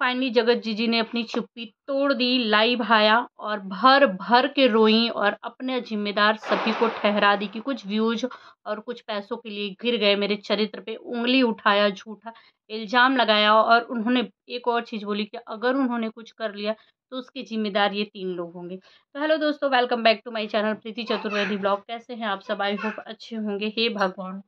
Finally जगत जीजी ने अपनी चुप्पी तोड़ दी, लाइव आया और भर भर के रोई और अपने जिम्मेदार सभी को ठहरा दी कि कुछ व्यूज और कुछ पैसों के लिए गिर गए मेरे चरित्र पे, उंगली उठाया, झूठा इल्जाम लगाया। और उन्होंने एक और चीज़ बोली कि अगर उन्होंने कुछ कर लिया तो उसके जिम्मेदार ये 3 लोग होंगे। तो हेलो दोस्तों, welcome back to my channel Preeti Chaturvedi blog. कैसे हैं आप सब? आई होप अच्छे होंगे। हे भगवान,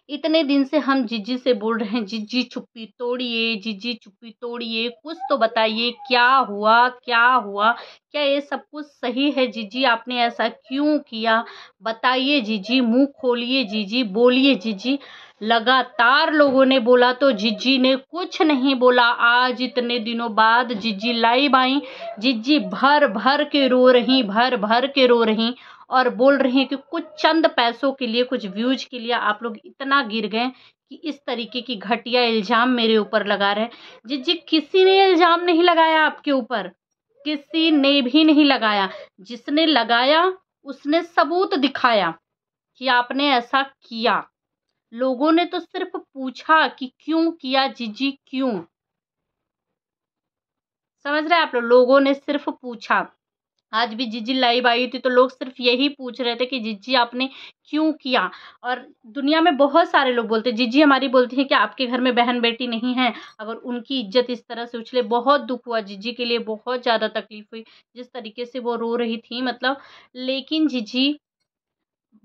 इतने दिन से हम जीजी से बोल रहे हैं, जीजी चुप्पी तोड़िए, जीजी चुप्पी तोड़िए, कुछ तो बताइए क्या हुआ, क्या हुआ, क्या ये सब कुछ सही है? जीजी आपने ऐसा क्यों किया? बताइए जीजी, मुंह खोलिए जीजी, बोलिए जीजी। लगातार लोगों ने बोला तो जीजी ने कुछ नहीं बोला। आज इतने दिनों बाद जीजी लाइव आई, जीजी भर भर के रो रही, भर भर के रो रही और बोल रही हैं कि कुछ चंद पैसों के लिए, कुछ व्यूज के लिए आप लोग इतना गिर गए कि इस तरीके की घटिया इल्जाम मेरे ऊपर लगा रहे हैं। जी किसी ने इल्जाम नहीं लगाया आपके ऊपर, किसी ने भी नहीं लगाया। जिसने लगाया उसने सबूत दिखाया कि आपने ऐसा किया। लोगों ने तो सिर्फ पूछा कि क्यों किया जीजी, क्यों? समझ रहे हैं आप लोग? लोगों ने सिर्फ पूछा। आज भी जीजी लाइव आई थी तो लोग सिर्फ यही पूछ रहे थे कि जीजी आपने क्यों किया। और दुनिया में बहुत सारे लोग बोलते हैं, जीजी हमारी बोलती हैं कि आपके घर में बहन बेटी नहीं है, अगर उनकी इज्जत इस तरह से उछले। बहुत दुख हुआ जीजी के लिए, बहुत ज़्यादा तकलीफ हुई जिस तरीके से वो रो रही थी, मतलब। लेकिन जीजी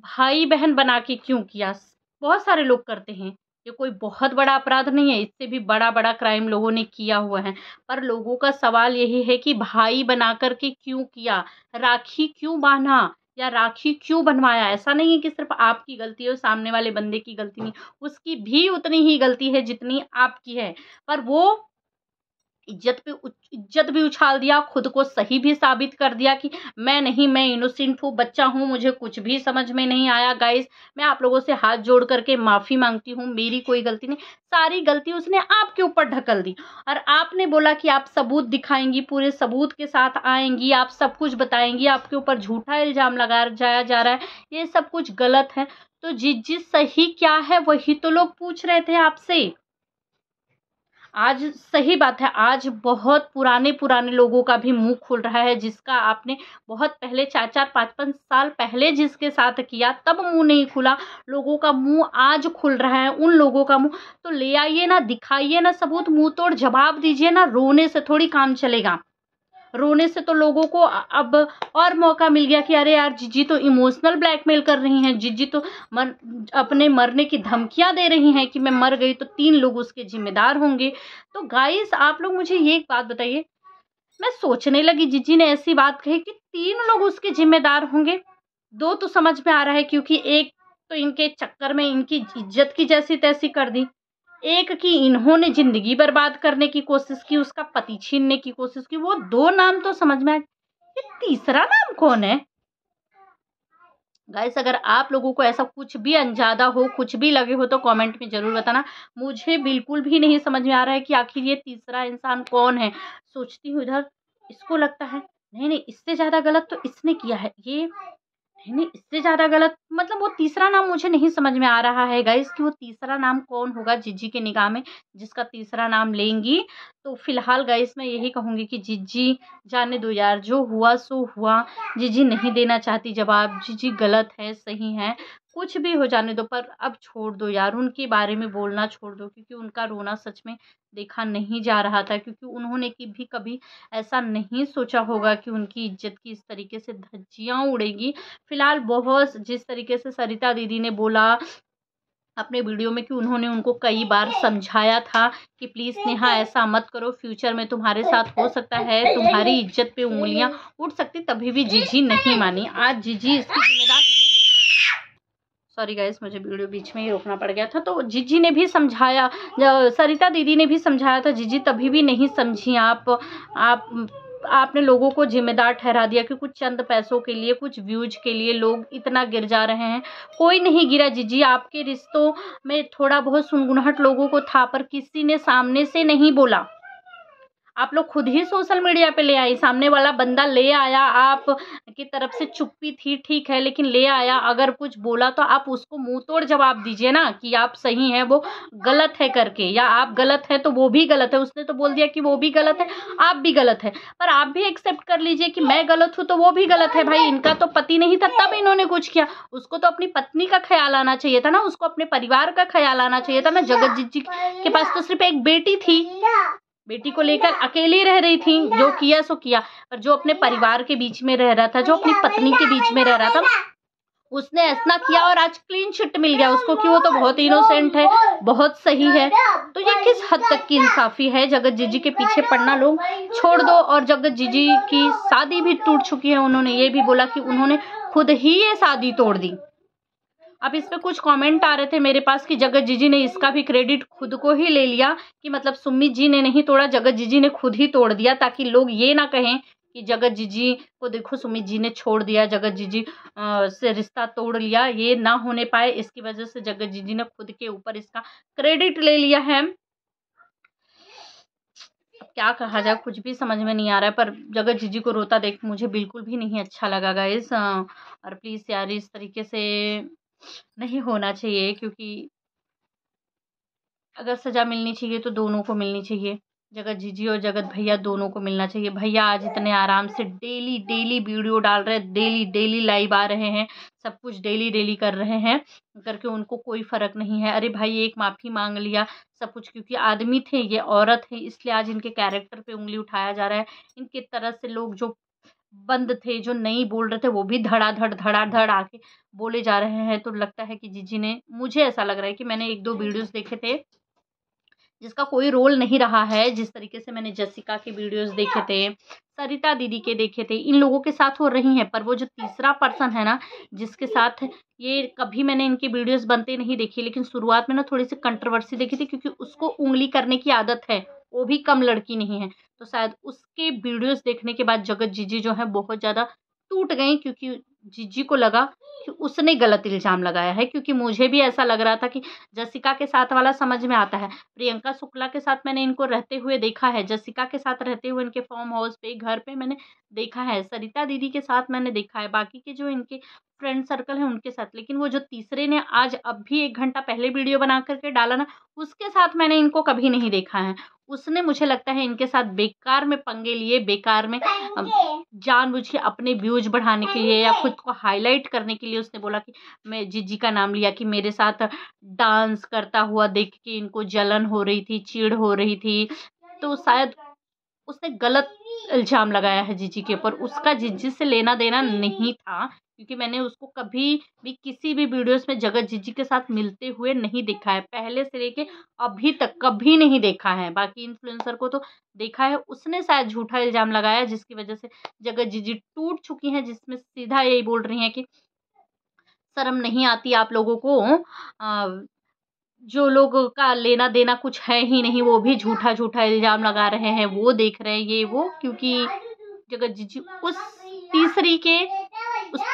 भाई बहन बना के क्यों किया? बहुत सारे लोग करते हैं, ये कोई बहुत बड़ा अपराध नहीं है, इससे भी बड़ा बड़ा क्राइम लोगों ने किया हुआ है। पर लोगों का सवाल यही है कि भाई बना करके क्यों किया? राखी क्यों बांधा या राखी क्यों बनवाया? ऐसा नहीं है कि सिर्फ आपकी गलती है और सामने वाले बंदे की गलती नहीं, उसकी भी उतनी ही गलती है जितनी आपकी है। पर वो इज्जत भी उछाल दिया, खुद को सही भी साबित कर दिया कि मैं नहीं, मैं इनोसेंट हूँ, बच्चा हूँ, मुझे कुछ भी समझ में नहीं आया। गाइस, मैं आप लोगों से हाथ जोड़ करके माफ़ी मांगती हूँ, मेरी कोई गलती नहीं। सारी गलती उसने आपके ऊपर ढकल दी और आपने बोला कि आप सबूत दिखाएंगी, पूरे सबूत के साथ आएंगी, आप सब कुछ बताएंगी। आपके ऊपर झूठा इल्जाम लगाया जा रहा है, ये सब कुछ गलत है। तो जीजी सही क्या है वही तो लोग पूछ रहे थे आपसे। आज सही बात है, आज बहुत पुराने लोगों का भी मुंह खुल रहा है, जिसका आपने बहुत पहले 4-4, 5-5 साल पहले जिसके साथ किया तब मुंह नहीं खुला, लोगों का मुंह आज खुल रहा है। उन लोगों का मुंह तो ले आइए ना, दिखाइए ना सबूत, मुंह तोड़ जवाब दीजिए ना। रोने से थोड़ी काम चलेगा, रोने से तो लोगों को अब और मौका मिल गया कि अरे यार, जीजी तो इमोशनल ब्लैकमेल कर रही हैं, जीजी तो अपने मरने की धमकियां दे रही हैं कि मैं मर गई तो 3 लोग उसके जिम्मेदार होंगे। तो गाइस, आप लोग मुझे ये एक बात बताइए, मैं सोचने लगी जीजी ने ऐसी बात कही कि 3 लोग उसके जिम्मेदार होंगे। 2 तो समझ में आ रहा है, क्योंकि एक तो इनके चक्कर में इनकी इज्जत की जैसी तैसी कर दी, एक की इन्होंने जिंदगी बर्बाद करने की कोशिश की, उसका पति छीनने की कोशिश की। वो 2 नाम तो समझ में आए, ये तीसरा नाम कौन है? गाइस, अगर आप लोगों को ऐसा कुछ भी अंजादा हो, कुछ भी लगे हो तो कमेंट में जरूर बताना। मुझे बिल्कुल भी नहीं समझ में आ रहा है कि आखिर ये तीसरा इंसान कौन है। सोचती हूँ इधर, इसको लगता है नहीं नहीं, इससे ज्यादा गलत तो इसने किया है, ये नहीं नहीं, इससे ज्यादा गलत, मतलब वो तीसरा नाम मुझे नहीं समझ में आ रहा है गाइस कि वो तीसरा नाम कौन होगा जीजी के निगाह में, जिसका तीसरा नाम लेंगी। तो फिलहाल गाइस, मैं यही कहूंगी कि जीजी जाने दो यार, जो हुआ सो हुआ। जीजी नहीं देना चाहती जवाब, जीजी गलत है, सही है, कुछ भी हो जाने दो, पर अब छोड़ दो यार, उनके बारे में बोलना छोड़ दो, क्योंकि उनका रोना सच में देखा नहीं जा रहा था। क्योंकि उन्होंने भी कभी ऐसा नहीं सोचा होगा कि उनकी इज्जत की इस तरीके से धज्जियां उड़ेगी। फिलहाल बहुत जिस तरीके से सरिता दीदी ने बोला अपने वीडियो में कि उन्होंने उनको कई बार समझाया था कि प्लीज़ नेहा ऐसा मत करो, फ्यूचर में तुम्हारे साथ हो सकता है तुम्हारी इज्जत पे उंगलियां उठ सकती, तभी भी जीजी नहीं मानी। आज जीजी इसकी जिम्मेदार, सॉरी गाइस, मुझे वीडियो बीच में ही रोकना पड़ गया था। तो जीजी ने भी समझाया, सरिता दीदी ने भी समझाया था, जीजी तभी भी नहीं समझी। आपने लोगों को जिम्मेदार ठहरा दिया कि कुछ चंद पैसों के लिए, कुछ व्यूज के लिए लोग इतना गिर जा रहे हैं। कोई नहीं गिरा जीजी, आपके रिश्तों में थोड़ा बहुत सुनगुनाहट लोगों को था, पर किसी ने सामने से नहीं बोला। आप लोग खुद ही सोशल मीडिया पे ले आई, सामने वाला बंदा ले आया, आप की तरफ से चुप्पी थी ठीक है, लेकिन ले आया, अगर कुछ बोला तो आप उसको मुंह तोड़ जवाब दीजिए ना कि आप सही हैं, वो गलत है करके, या आप गलत है तो वो भी गलत है। उसने तो बोल दिया कि वो भी गलत है, आप भी गलत है, पर आप भी एक्सेप्ट कर लीजिए कि मैं गलत हूँ तो वो भी गलत है। भाई इनका तो पति नहीं था तब इन्होंने कुछ किया, उसको तो अपनी पत्नी का ख्याल आना चाहिए था ना, उसको अपने परिवार का ख्याल आना चाहिए था ना। जगत जी के पास तो सिर्फ एक बेटी थी, बेटी को लेकर अकेली रह रही थी, जो किया सो किया, पर जो अपने परिवार के बीच में रह रहा था, जो अपनी पत्नी के बीच में रह रहा था, उसने ऐसा किया और आज क्लीन चिट मिल गया उसको कि वो तो बहुत इनोसेंट है, बहुत सही है। तो ये किस हद तक की इंसाफी है? जगत जीजी के पीछे पड़ना लोग छोड़ दो। और जगत जीजी की शादी भी टूट चुकी है, उन्होंने ये भी बोला कि उन्होंने खुद ही ये शादी तोड़ दी। अब इस पे कुछ कमेंट आ रहे थे मेरे पास कि जगत जीजी ने इसका भी क्रेडिट खुद को ही ले लिया, कि मतलब सुमित जी ने नहीं तोड़ा, जगत जीजी ने खुद ही तोड़ दिया, ताकि लोग ये ना कहें कि जगत जीजी को देखो सुमित जी ने छोड़ दिया, जगत जीजी से रिश्ता तोड़ लिया, ये ना होने पाए, इसकी वजह से जगत जीजी ने खुद के ऊपर इसका क्रेडिट ले लिया है। अब क्या कहा जाए, कुछ भी समझ में नहीं आ रहा है, पर जगत जीजी को रोता देख मुझे बिल्कुल भी नहीं अच्छा लगा गाइस। और प्लीज़ यार इस तरीके से नहीं होना चाहिए, क्योंकि अगर सज़ा मिलनी चाहिए तो दोनों को मिलनी चाहिए, जगत जीजी और जगत भैया दोनों को मिलना चाहिए। भैया आज इतने आराम से डेली डेली वीडियो डाल रहे हैं, डेली डेली लाइव आ रहे हैं, सब कुछ डेली डेली कर रहे हैं, करके उनको कोई फ़र्क नहीं है। अरे भाई एक माफ़ी मांग लिया, सब कुछ, क्योंकि आदमी थे, ये औरत है, इसलिए आज इनके कैरेक्टर पे उंगली उठाया जा रहा है। इनके तरह से लोग जो बंद थे, जो नहीं बोल रहे थे, वो भी धड़ाधड़ आके बोले जा रहे हैं। तो लगता है कि जीजी ने, मुझे ऐसा लग रहा है कि मैंने 1-2 वीडियोज़ देखे थे जिसका कोई रोल नहीं रहा है, जिस तरीके से मैंने जसिका के वीडियोस देखे थे, सरिता दीदी के देखे थे, इन लोगों के साथ हो रही हैं, पर वो जो तीसरा पर्सन है ना, जिसके साथ ये कभी मैंने इनके वीडियोस बनते नहीं देखी, लेकिन शुरुआत में ना थोड़ी सी कंट्रोवर्सी देखी थी, क्योंकि उसको उंगली करने की आदत है, वो भी कम लड़की नहीं है, तो शायद उसके वीडियोस देखने के बाद जगत जीजी जो है बहुत ज़्यादा टूट गई, क्योंकि जीजी को लगा कि उसने गलत इल्ज़ाम लगाया है। क्योंकि मुझे भी ऐसा लग रहा था कि जसिका के साथ वाला समझ में आता है, प्रियंका शुक्ला के साथ मैंने इनको रहते हुए देखा है, जसिका के साथ रहते हुए इनके फार्म हाउस पे, घर पे मैंने देखा है, सरिता दीदी के साथ मैंने देखा है, बाकी के जो इनके फ्रेंड सर्कल है उनके साथ, लेकिन वो जो तीसरे ने आज अभी 1 घंटा पहले वीडियो बना करके डाला ना, उसके साथ मैंने इनको कभी नहीं देखा है। उसने मुझे लगता है इनके साथ बेकार में पंगे लिए, बेकार में जानबूझ के अपने व्यूज बढ़ाने के लिए या खुद को हाईलाइट करने के लिए उसने बोला कि मैं जीजी का नाम लिया, कि मेरे साथ डांस करता हुआ देख के इनको जलन हो रही थी, चिढ़ हो रही थी, तो शायद उसने गलत इल्ज़ाम लगाया है जीजी के ऊपर। उसका जीजी से लेना देना नहीं था, क्योंकि मैंने उसको कभी भी किसी भी वीडियोस में जगत जीजी के साथ मिलते हुए नहीं देखा है, पहले से लेके अभी तक कभी नहीं देखा है। बाकी इन्फ्लुएंसर को तो देखा है, उसने शायद झूठा इल्ज़ाम लगाया, जिसकी वजह से जगत जीजी टूट चुकी हैं, जिसमें सीधा यही बोल रही हैं कि शर्म नहीं आती आप लोगों को, जो लोगों का लेना देना कुछ है ही नहीं, वो भी झूठा झूठा इल्ज़ाम लगा रहे हैं, वो देख रहे हैं ये वो, क्योंकि जगत जीजी उस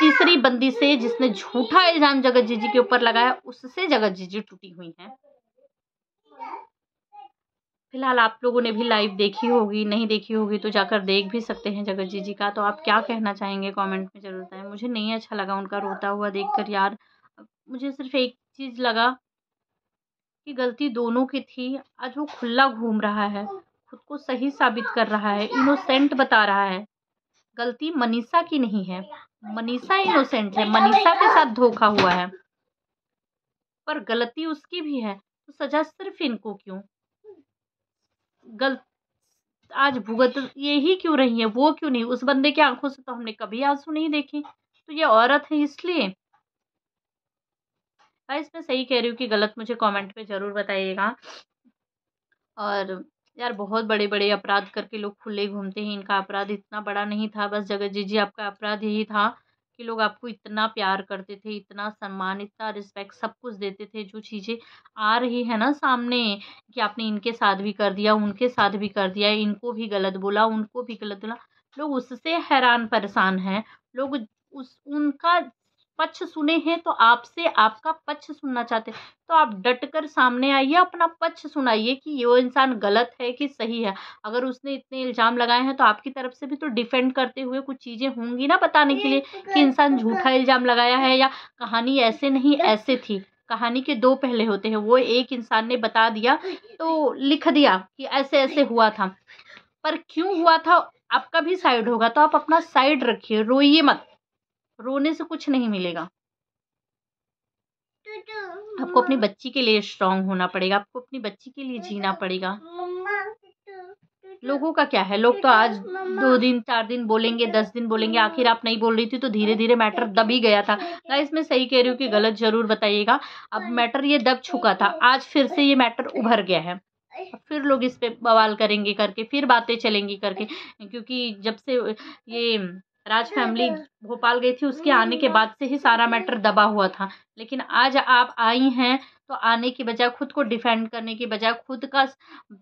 तीसरी बंदी से जिसने झूठा इल्ज़ाम जगत जीजी के ऊपर लगाया, उससे जगत जीजी टूटी हुई हैं। फिलहाल आप लोगों ने भी लाइव देखी होगी, नहीं देखी होगी तो जाकर देख भी सकते हैं जगत जीजी का। तो आप क्या कहना चाहेंगे कमेंट में ज़रूर बताएं। मुझे नहीं अच्छा लगा उनका रोता हुआ देखकर यार। मुझे सिर्फ एक चीज़ लगा कि गलती दोनों की थी। आज वो खुला घूम रहा है, खुद को सही साबित कर रहा है, इनोसेंट बता रहा है। गलती मनीषा की नहीं है, मनीषा इनोसेंट है, मनीषा के साथ धोखा हुआ है, पर गलती उसकी भी है, तो सजा सिर्फ इनको क्यों? गलत आज भुगत यही क्यों रही है, वो क्यों नहीं? उस बंदे की आंखों से तो हमने कभी आंसू नहीं देखे, तो ये औरत है इसलिए। गाइस मैं सही कह रही हूँ कि गलत, मुझे कमेंट पे ज़रूर बताइएगा। और यार बहुत बड़े बड़े अपराध करके लोग खुले घूमते हैं, इनका अपराध इतना बड़ा नहीं था। बस जगत जीजी आपका अपराध यही था कि लोग आपको इतना प्यार करते थे, इतना सम्मान, इतना रिस्पेक्ट, सब कुछ देते थे। जो चीज़ें आ रही है ना सामने कि आपने इनके साथ भी कर दिया, उनके साथ भी कर दिया, इनको भी गलत बोला, उनको भी गलत बोला, लोग उससे हैरान परेशान हैं। लोग उनका पक्ष सुने हैं तो आपसे आपका पक्ष सुनना चाहते हैं, तो आप डट कर सामने आइए, अपना पक्ष सुनाइए कि ये वो इंसान गलत है कि सही है। अगर उसने इतने इल्ज़ाम लगाए हैं तो आपकी तरफ से भी तो डिफेंड करते हुए कुछ चीज़ें होंगी ना बताने के लिए कि इंसान झूठा इल्ज़ाम लगाया है या कहानी ऐसे नहीं ऐसे थी। कहानी के 2 पहले होते हैं, वो एक इंसान ने बता दिया तो लिख दिया कि ऐसे-ऐसे हुआ था। पर क्यों हुआ था, आपका भी साइड होगा तो आप अपना साइड रखिए, रोइए मत। रोने से कुछ नहीं मिलेगा। आपको अपनी बच्ची के लिए स्ट्रांग होना पड़ेगा, आपको अपनी बच्ची के लिए जीना पड़ेगा। लोगों का क्या है, लोग तो आज 2 दिन 4 दिन बोलेंगे, 10 दिन बोलेंगे, आखिर आप नहीं बोल रही थी तो धीरे-धीरे मैटर दब ही गया था। गाइस मैं सही कह रही हूँ कि गलत ज़रूर बताइएगा। अब मैटर ये दब चुका था, आज फिर से ये मैटर उभर गया है। अब फिर लोग इस पे बवाल करेंगे करके, फिर बातें चलेंगी करके, क्योंकि जब से ये राज फैमिली भोपाल गई थी उसके आने के बाद से ही सारा मैटर दबा हुआ था। लेकिन आज आप आई हैं तो आने की बजाय, खुद को डिफेंड करने की बजाय, खुद का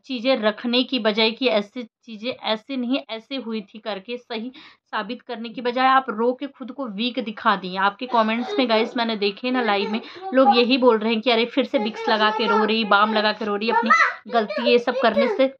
चीज़ें रखने की बजाय कि ऐसी चीज़ें ऐसे नहीं ऐसे हुई थी करके सही साबित करने की बजाय आप रो के खुद को वीक दिखा दी। आपके कमेंट्स में गाइस मैंने देखे ना लाइव में, लोग यही बोल रहे हैं कि अरे फिर से विक्स लगा के रो रही, बाम लगा के रो रही, अपनी गलती ये सब करने से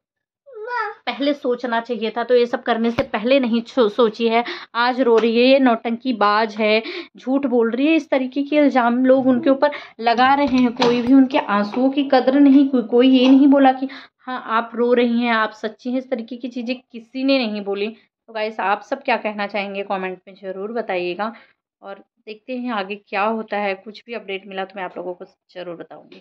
पहले सोचना चाहिए था, तो ये सब करने से पहले नहीं सोची है, आज रो रही है, ये नौटंकीबाज है, झूठ बोल रही है। इस तरीके के इल्ज़ाम लोग उनके ऊपर लगा रहे हैं, कोई भी उनके आंसुओं की कदर नहीं, कोई ये नहीं बोला कि हाँ आप रो रही हैं, आप सच्ची हैं, इस तरीके की चीज़ें किसी ने नहीं बोली। तो गाइस आप सब क्या कहना चाहेंगे कमेंट में ज़रूर बताइएगा, और देखते हैं आगे क्या होता है। कुछ भी अपडेट मिला तो मैं आप लोगों को ज़रूर बताऊँगी।